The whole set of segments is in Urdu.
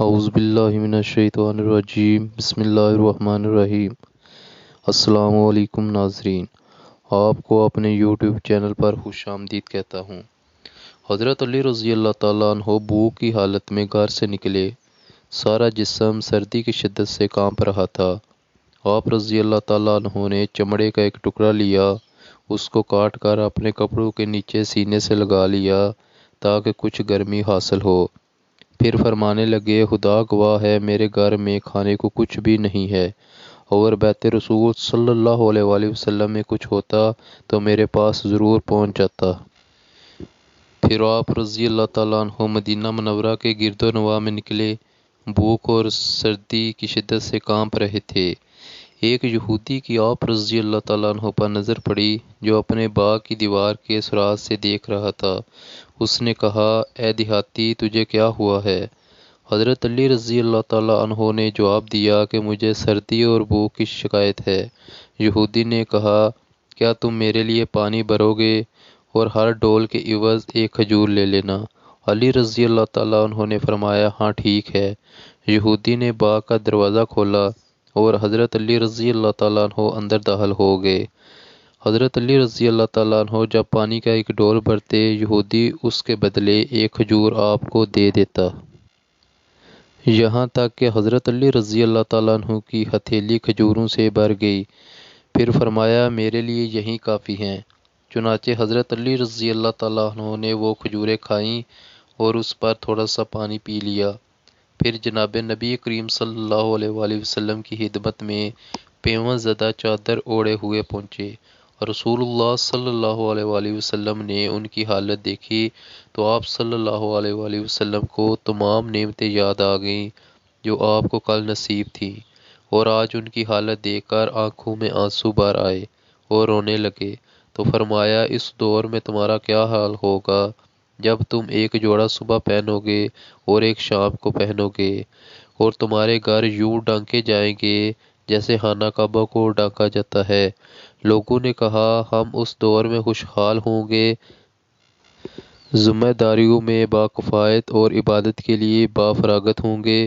اعوذ باللہ من الشیطان الرجیم بسم اللہ الرحمن الرحیم۔ السلام علیکم ناظرین، آپ کو اپنے یوٹیوب چینل پر خوش آمدید کہتا ہوں۔ حضرت علی رضی اللہ تعالیٰ عنہ بھوک کی حالت میں گھر سے نکلے۔ سارا جسم سردی کی شدت سے کانپ رہا تھا۔ آپ رضی اللہ تعالیٰ عنہ نے چمڑے کا ایک ٹکڑا لیا، اس کو کاٹ کر اپنے کپڑوں کے نیچے سینے سے لگا لیا تاکہ کچھ گرمی حاصل ہو۔ پھر فرمانے لگے، خدا گواہ ہے میرے گھر میں کھانے کو کچھ بھی نہیں ہے، اور بیت رسول صلی اللہ علیہ وآلہ وسلم میں کچھ ہوتا تو میرے پاس ضرور پہنچ جاتا۔ پھر آپ رضی اللہ تعالیٰ عنہ مدینہ منورہ کے گرد و نواح میں نکلے۔ بھوک اور سردی کی شدت سے کانپ رہے تھے۔ ایک یہودی کی آپ رضی اللہ تعالیٰ عنہ پر نظر پڑی جو اپنے باغ کی دیوار کے سوراخ سے دیکھ رہا تھا۔ اس نے کہا، اے دیہاتی، تجھے کیا ہوا ہے؟ حضرت علی رضی اللہ تعالیٰ عنہ نے جواب دیا کہ مجھے سردی اور بھوک کی شکایت ہے۔ یہودی نے کہا، کیا تم میرے لیے پانی بھرو گے اور ہر ڈول کے عوض ایک کھجور لے لینا؟ علی رضی اللہ تعالیٰ عنہ نے فرمایا، ہاں ٹھیک ہے۔ یہودی نے باغ کا دروازہ کھولا اور حضرت علی رضی اللہ تعالیٰ عنہ اندر داخل ہو گئے۔ حضرت علی رضی اللہ تعالیٰ عنہ جب پانی کا ایک ڈول بھرتے، یہودی اس کے بدلے ایک کھجور آپ کو دے دیتا۔ یہاں تک کہ حضرت علی رضی اللہ تعالیٰ عنہ کی ہتھیلی کھجوروں سے بھر گئی۔ پھر فرمایا، میرے لیے یہی کافی ہیں۔ چنانچہ حضرت علی رضی اللہ تعالیٰ عنہ نے وہ کھجوریں کھائیں اور اس پر تھوڑا سا پانی پی لیا۔ پھر جناب نبی کریم صلی اللہ علیہ وآلہ وسلم کی خدمت میں پیون زدہ چادر اوڑھے ہوئے پہنچے۔ رسول اللہ صلی اللہ علیہ وآلہ وسلم نے ان کی حالت دیکھی تو آپ صلی اللہ علیہ وآلہ وسلم کو تمام نعمتیں یاد آ گئیں جو آپ کو کل نصیب تھیں، اور آج ان کی حالت دیکھ کر آنکھوں میں آنسو بھر آئے اور رونے لگے۔ تو فرمایا، اس دور میں تمہارا کیا حال ہوگا جب تم ایک جوڑا صبح پہنو گے اور ایک شام کو پہنو گے، اور تمہارے گھر یوں ڈھانکے جائیں گے جیسے خانہ کعبہ کو ڈھانکا جاتا ہے۔ لوگوں نے کہا، ہم اس دور میں خوشحال ہوں گے، ذمہ داریوں میں باکفایت اور عبادت کے لیے بافراغت ہوں گے۔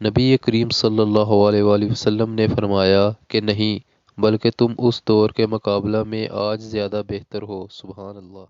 نبی کریم صلی اللہ علیہ وآلہ وسلم نے فرمایا کہ نہیں، بلکہ تم اس دور کے مقابلہ میں آج زیادہ بہتر ہو۔ سبحان اللہ۔